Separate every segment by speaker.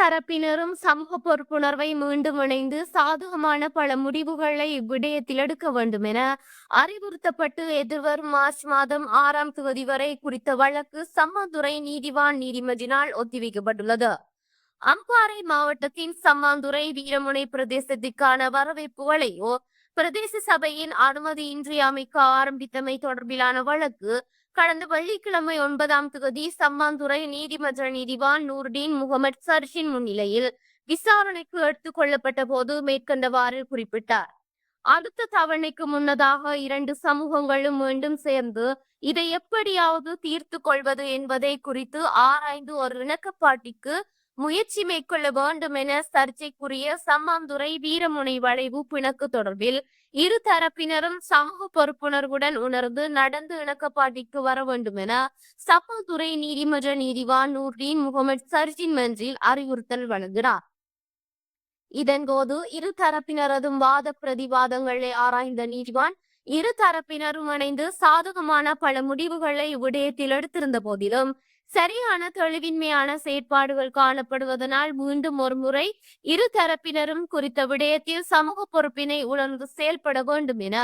Speaker 1: தரப்பினரும் சமூக பொறுப்புணர்வை மீண்டும் இணைந்து சாதகமான பல முடிவுகளை இவ்விடயத்தில் எடுக்க வேண்டும் என அறிவுறுத்தப்பட்டு எதிர்வரும் மார்ச் மாதம் 6 வரை குறித்த வழக்கு சம்மாந்துறை நீதிவான் நீதிமன்றினால் ஒத்திவைக்கப்பட்டுள்ளது. அம்பாறை மாவட்டத்தின் சம்மாந்துறை வீரமுனை பிரதேசத்திற்கான வரவேற்புகளையோ பிரதேச சபையின் அனுமதியின்றி அமைக்க ஆரம்பித்தமை தொடர்பிலான வழக்கு கடந்த வெள்ளிக்கிழமை 9 சம்மாந்துறை நீதிமன்ற நீதிவான் நூர்டீன் முகமது சர்ஷின் முன்னிலையில் விசாரணைக்கு எடுத்துக் கொள்ளப்பட்ட போது மேற்கண்டவாறு குறிப்பிட்டார். அடுத்த தவணைக்கு முன்னதாக இரண்டு சமூகங்களும் மீண்டும் சேர்ந்து இதை எப்படியாவது தீர்த்து கொள்வது என்பதை குறித்து ஆராய்ந்து ஒரு இணக்கப்பாட்டிற்கு முயற்சி மேற்கொள்ள வேண்டும் என சர்ச்சைக்குரிய சம்மாந்துறை வீரமுனை வளைவு பிணக்கு தொடர்பில் இரு தரப்பினரும் சமூக பொறுப்புணர்வுடன் உணர்ந்து நடந்து இணக்கப்பாட்டிற்கு வர வேண்டும் என சம்மாந்துறை நீதிமன்ற நீதிவான் நூர்டீன் முகமது சர்ஜின் மன்றில் அறிவுறுத்தல் வழங்கினார். இதன்போது இரு தரப்பினரதும் வாத பிரதிவாதங்களை ஆராய்ந்த நீதிவான் இரு தரப்பினரும் இணைந்து சாதகமான பல முடிவுகளை இவ்விடயத்தில் எடுத்திருந்த போதிலும் சரியான தெளிவின்மையான செயற்பாடுகள் காணப்படுவதனால் மீண்டும் ஒரு முறை இரு தரப்பினரும் குறித்த விடயத்தில் சமூக பொறுப்பினை உணர்ந்து செயல்பட வேண்டும் என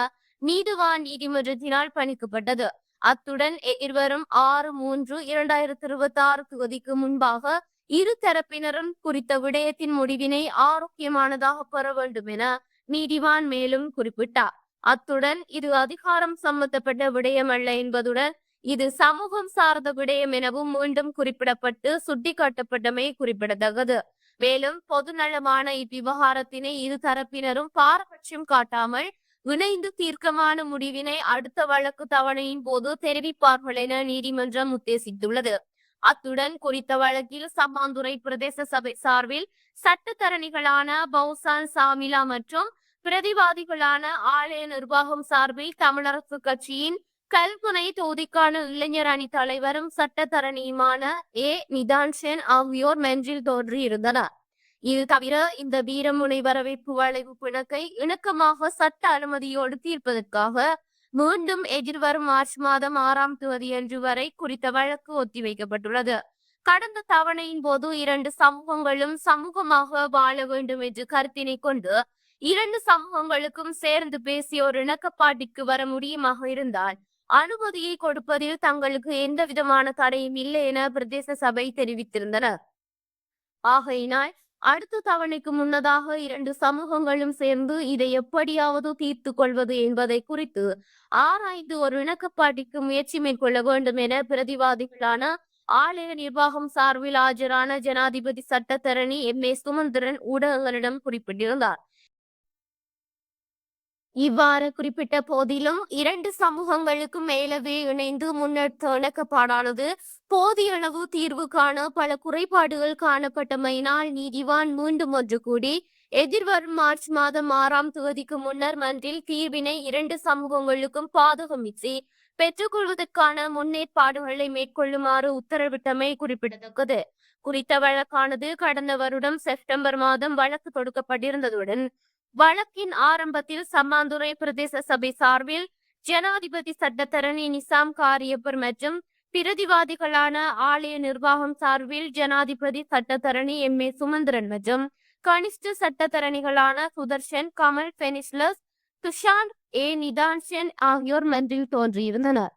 Speaker 1: நீதிவான் நீதிமன்றத்தினால் பணிக்கப்பட்டது. அத்துடன் எதிர்வரும் 6/3/2026 தேதிக்கு முன்பாக இரு தரப்பினரும் குறித்த விடயத்தின் முடிவினை ஆரோக்கியமானதாக பெற வேண்டும் என நீதிவான் மேலும் குறிப்பிட்டார். அத்துடன் இது அதிகாரம் சம்பந்தப்பட்ட விடயம் அல்ல என்பதுடன் இது சமூகம் சார்ந்த விடயம் எனவும் மீண்டும் குறிப்பிடப்பட்டு சுட்டிக்காட்டப்பட்டமை குறிப்பிடத்தக்கது. மேலும் பொதுநலமான இவ்விவகாரத்தினை இரு தரப்பினரும் பாரபட்சம் காட்டாமல் இணைந்து தீர்க்கமான முடிவினை அடுத்த வழக்கு தவணையின் போது தெரிவிப்பார்கள் என நீதிமன்றம் உத்தேசித்துள்ளது. அத்துடன் குறித்த வழக்கில் சம்மாந்துறை பிரதேச சபை சார்பில் சட்டத்தரணிகளான பௌசான் சாமிலா மற்றும் பிரதிவாதிகளான ஆலய நிர்வாகம் சார்பில் தமிழரசு கட்சியின் கல்முனை தொகுதிக்கான இளைஞர் அணி தலைவரும் சட்டத்தரணியுமான நிதான்சென் ஆகியோர் மன்றில் தோன்றியிருந்தனர். இது தவிர இந்த வீரமுனை வரவேற்பு வளைவு பிணக்கை இணக்கமாக சட்ட அனுமதியோடு தீர்ப்பதற்காக மீண்டும் எதிர்வரும் மார்ச் மாதம் 6 வரை குறித்த வழக்கு ஒத்திவைக்கப்பட்டுள்ளது. கடந்த தவணையின் போது இரண்டு சமூகங்களும் சமூகமாக வாழ வேண்டும் என்று கருத்தினை கொண்டு இரண்டு சமூகங்களுக்கும் சேர்ந்து பேசி ஒரு இணக்கப்பாட்டிற்கு வர முடியுமாக இருந்தால் அனுமதியை கொடுப்பதில் தங்களுக்கு எந்த விதமான தடையும் இல்லை என பிரதேச சபை தெரிவித்திருந்தனர். ஆகையினால் அடுத்த தவணைக்கு முன்னதாக இரண்டு சமூகங்களும் சேர்ந்து இதை எப்படியாவது தீர்த்து கொள்வது என்பதை குறித்து ஆராய்ந்து ஒரு இணக்கப்பாட்டிற்கு முயற்சி மேற்கொள்ள வேண்டும் என பிரதிவாதிகளான ஆலய நிர்வாகம் சார்பில் ஆஜரான ஜனாதிபதி சட்டத்தரணி எம்.ஏ. சுமந்திரன் ஊடகங்களிடம் குறிப்பிட்டிருந்தார். இவ்வாறு குறிப்பிட்ட போதிலும் இரண்டு சமூகங்களுக்கும் மேலவே இணைந்து முன்னெடுத்த இணக்கப்பாடானது போதிய அளவு தீர்வு காண பல குறைபாடுகள் காணப்பட்டமையினால் நீதிவான் மீண்டும் ஒன்று கூடி எதிர்வரும் மார்ச் மாதம் 6 தேதிக்கு முன்னர் மன்றில் தீர்வினை இரண்டு சமூகங்களுக்கும் பாதகமின்றி பெற்றுக்கொள்வதற்கான முன்னேற்பாடுகளை மேற்கொள்ளுமாறு உத்தரவிட்டமை குறிப்பிடத்தக்கது. குறித்த வழக்கானது கடந்த வருடம் செப்டம்பர் மாதம் வழக்கு தொடுக்கப்பட்டிருந்ததுடன் வழக்கின் ஆரம்பத்தில் சம்மாந்துறை பிரதேச சபை சார்பில் ஜனாதிபதி சட்டத்தரணி நிசாம் காரியப்பர் மற்றும் பிரதிவாதிகளான ஆலய நிர்வாகம் சார்பில் ஜனாதிபதி சட்டத்தரணி எம்.ஏ. சுமந்திரன் மற்றும் கனிஷ்ட சட்டத்தரணிகளான சுதர்ஷன், கமல், பெனிஸ்லஸ், துஷாந்த், நிதான்சென் ஆகியோர் மன்றில் தோன்றியிருந்தனர்.